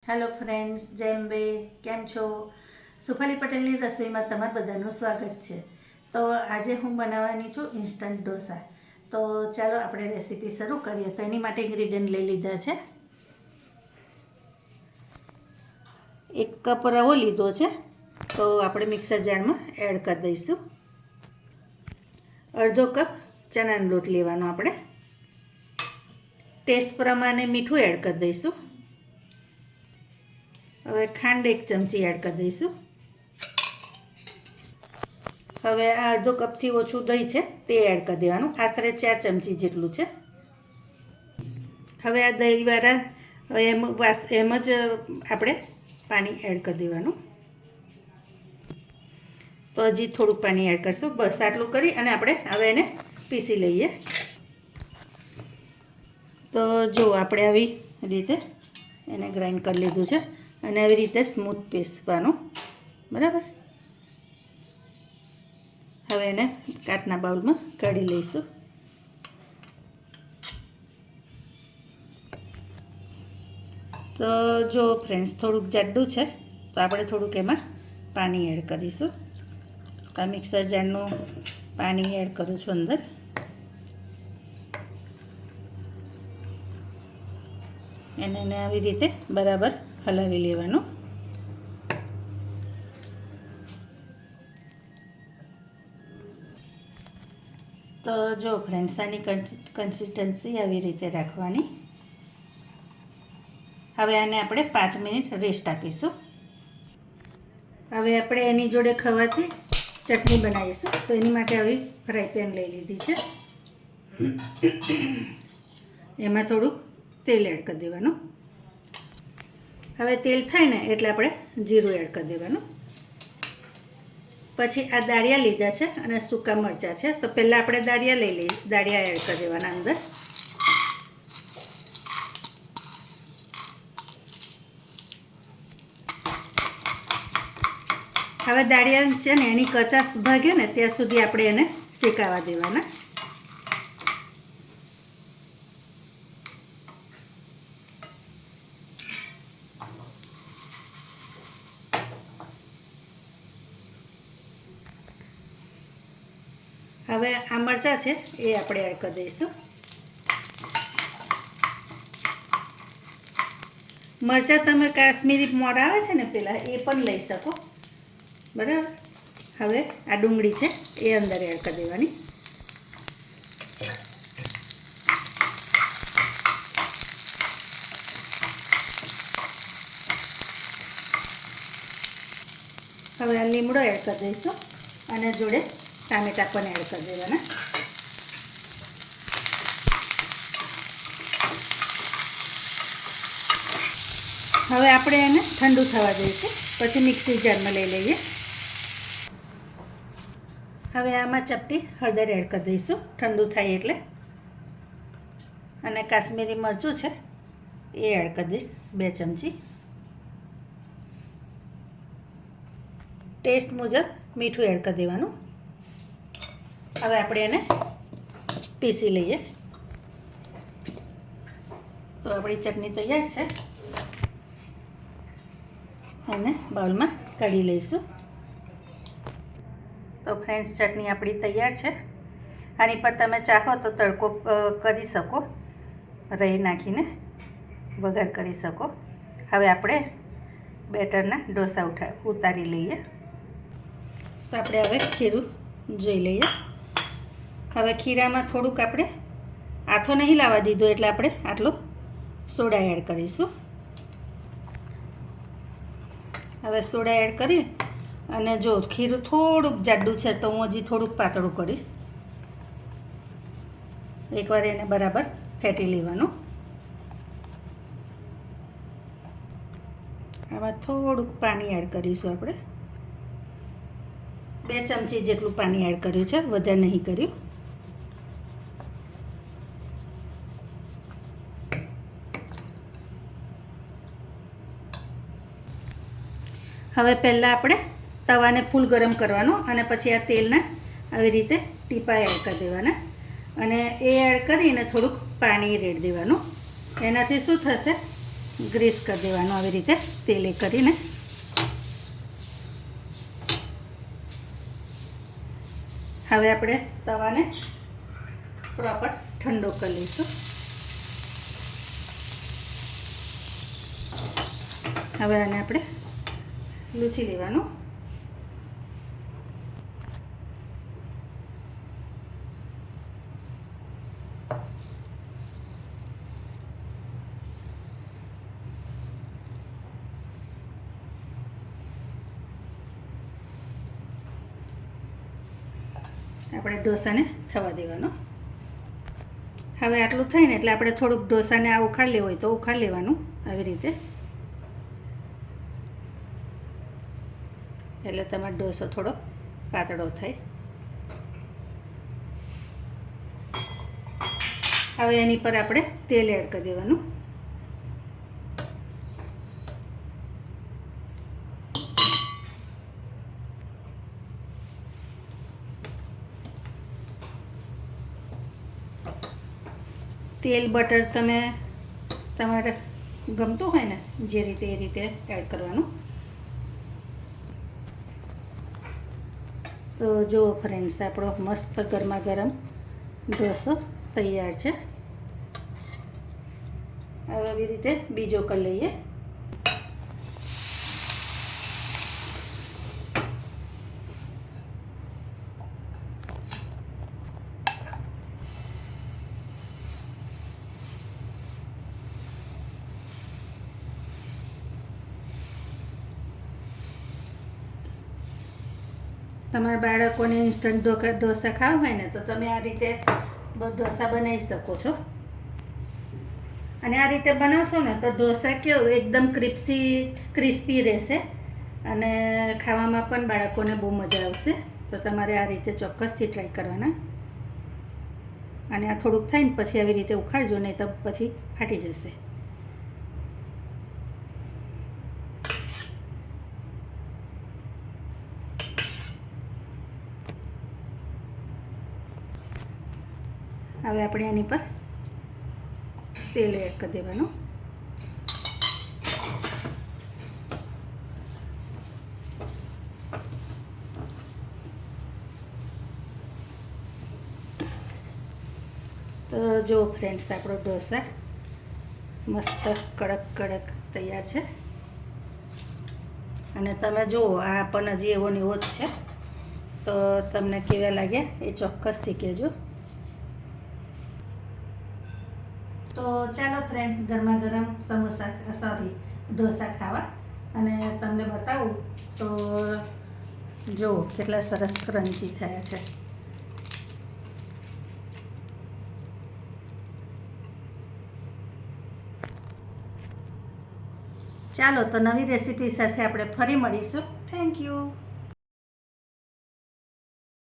Hello friends, જેમ બે કેમ છો? સુફાલી પટેલની રસોઈમાં તમારું બધાનું સ્વાગત છે. તો આજે હું બનાવવાની છું ઇન્સ્ટન્ટ ઢોસા. તો ચાલો આપણે રેસીપી શરૂ કરીએ. તો એની માટે ઇન્ગ્રીડિયન્ટ લઈ લીધા છે. 1 કપ રવો લીધો છે, તો આપણે મિક્સર જારમાં એડ કરી દઈશું. અડધો કપ ચણાનો લોટ લેવાનો આપણે. ટેસ્ટ પ્રમાણે મીઠું એડ કરી દઈશું. હવે ખાંડ 1 ચમચી એડ કરી દઈશું. હવે આ અડધો કપથી ઓછું દહીં છે તે એડ કરી દેવાનું. આશરે 4 ચમચી જેટલું છે. હવે આ દહીંવાળા એમ જ આપણે પાણી એડ કરી દેવાનું. તો હજી થોડુંક પાણી એડ કરીશું. બસ આટલું કરી અને આપણે હવે એને પીસી લઈએ. તો જો આપણે આવી રીતે એને ગ્રાઇન્ડ કરી લીધું છે અને આવી રીતે સ્મૂથ પીસવાનું, બરાબર. હવે એને કાચના બાઉલમાં કાઢી લઈશું. તો જો ફ્રેન્ડ્સ, થોડુંક જાડું છે તો આપણે થોડુંક એમાં પાણી એડ કરીશું. તો આ મિક્સર જારનું પાણી એડ કરું છું અંદર. એને આવી રીતે બરાબર હલાવી લેવાનું. તો જો ફ્રેન્ડ્સ, આની કન્સિસ્ટન્સી આવી રીતે રાખવાની. હવે આને આપણે 5 મિનિટ રેસ્ટ આપીશું. હવે આપણે એની જોડે ખવાથી ચટણી બનાવીશું. તો એની માટે આવી ફ્રાય પેન લઈ લીધી છે. એમાં થોડુંક તેલ એડ કરી દેવાનું. હવે તેલ થાય ને એટલે આપણે જીરું એડ કરી દેવાનું. પછી આ દાળિયા લીધા છે અને સૂકા મરચાં છે. તો પહેલાં આપણે દાળિયા એડ કરી દેવાના અંદર. હવે દાળિયા છે ને એની કચાશ ભાગે ને ત્યાં સુધી આપણે એને શેકાવા દેવાના. હવે આ મરચાં છે એ આપણે એડ કરી દઈશું. મરચાં તમે કાશ્મીરી મોરા આવે છે ને પેલા એ પણ લઈ શકો, બરાબર. હવે આ ડુંગળી છે એ અંદર એડ કરી દેવાની. હવે આ લીમડો એડ કરી દઈશું અને જોડે ટામેટાં પણ એડ કરી દેવાના. હવે આપણે એને ઠંડુ થવા દઈશું, પછી મિક્સી જારમાં લઈ લઈએ. હવે આમાં ચપટી હળદર એડ કરી દઈશું ઠંડુ થાય એટલે. અને કાશ્મીરી મરચું છે એ એડ કરી દઈશ 2 ચમચી. ટેસ્ટ મુજબ મીઠું એડ કરી દેવાનું. હવે આપણે એને પીસી લઈએ. તો આપણી ચટણી તૈયાર છે. એને બાઉલમાં કાઢી લઈશું. તો ફ્રેન્ડ્સ, ચટણી આપણી તૈયાર છે. આની પર તમે ચાહો તો તડકો કરી શકો, રાઈ નાખીને વઘાર કરી શકો. હવે આપણે બેટરના ઢોસા ઉતારી લઈએ. તો આપણે હવે ખીરું જોઈ લઈએ. હવે ખીરામાં થોડુંક આપણે આથો નહીં લાવવા દીધો એટલે આપણે આટલો સોડા એડ કરીશું. હવે સોડા એડ કરી અને જો ખીરું થોડુંક જાડું છે તો હું હજી થોડુંક પાતળું કરીશ. એકવાર એને બરાબર ફેટી લેવાનું. આમાં થોડુંક પાણી એડ કરીશું આપણે. 2 ચમચી જેટલું પાણી એડ કર્યું છે, વધારે નહીં કર્યું. હવે પહેલાં આપણે તવાને ફૂલ ગરમ કરવાનો અને પછી આ તેલના આવી રીતે ટીપા એડ કરી દેવાના અને એ એડ કરીને થોડુંક પાણી રેડી દેવાનું. એનાથી શું થશે ગ્રીસ કરી દેવાનું આવી રીતે તેલે કરીને. હવે આપણે તવાને પ્રોપર ઠંડો કરી લઈશું. હવે આને આપણે લૂછી લેવાનું. આપણે ઢોસાને થવા દેવાનો. હવે આટલું થાય ને એટલે આપણે થોડુંક ઢોસાને આ ઉખાડી લેવું હોય તો ઉખાડી લેવાનું આવી રીતે, એટલે તમારો ઢોસો થોડો પાતળો થાય. હવે એની પર આપણે તેલ એડ કરી દેવાનું. તેલ બટર તમે તમારે ગમતું હોય ને જે રીતે એ રીતે એડ કરવાનું. તો જો ફ્રેન્ડ્સ, આપણો મસ્ત ગરમા ગરમ ઢોસો તૈયાર છે. હવે આવી રીતે બીજો કરી લઈએ. તમારા બાળકોને ઇન્સ્ટન્ટ ઢોસા ખાવા હોય ને તો તમે આ રીતે ઢોસા બનાવી શકો છો. અને આ રીતે બનાવશો ને તો ઢોસા કેવું એકદમ ક્રિસ્પી રહેશે અને ખાવામાં પણ બાળકોને બહુ મજા આવશે. તો તમારે આ રીતે ચોક્કસથી ટ્રાય કરવાના. અને આ થોડુંક થાય ને પછી આવી રીતે ઉખાડજો, નહીં તો પછી ફાટી જશે. હવે આપણે આની પર તેલ એડ કરી દેવાનું. તો જો ફ્રેન્ડ્સ, આપણો ઢોસા મસ્ત કડક તૈયાર છે. અને તમે જુઓ, આ પણ હજી એવો ને એવો જ છે. તો તમને કેવા લાગ્યા એ ચોક્કસથી કહેજો. તો ચાલો ફ્રેન્ડ્સ, ગરમા ગરમ ઢોસા ખાવા અને તમને બતાવું. તો જુઓ કેટલા સરસ ક્રન્ચી થયા છે. ચાલો, તો નવી રેસીપી સાથે આપણે ફરી મળીશું. Thank you.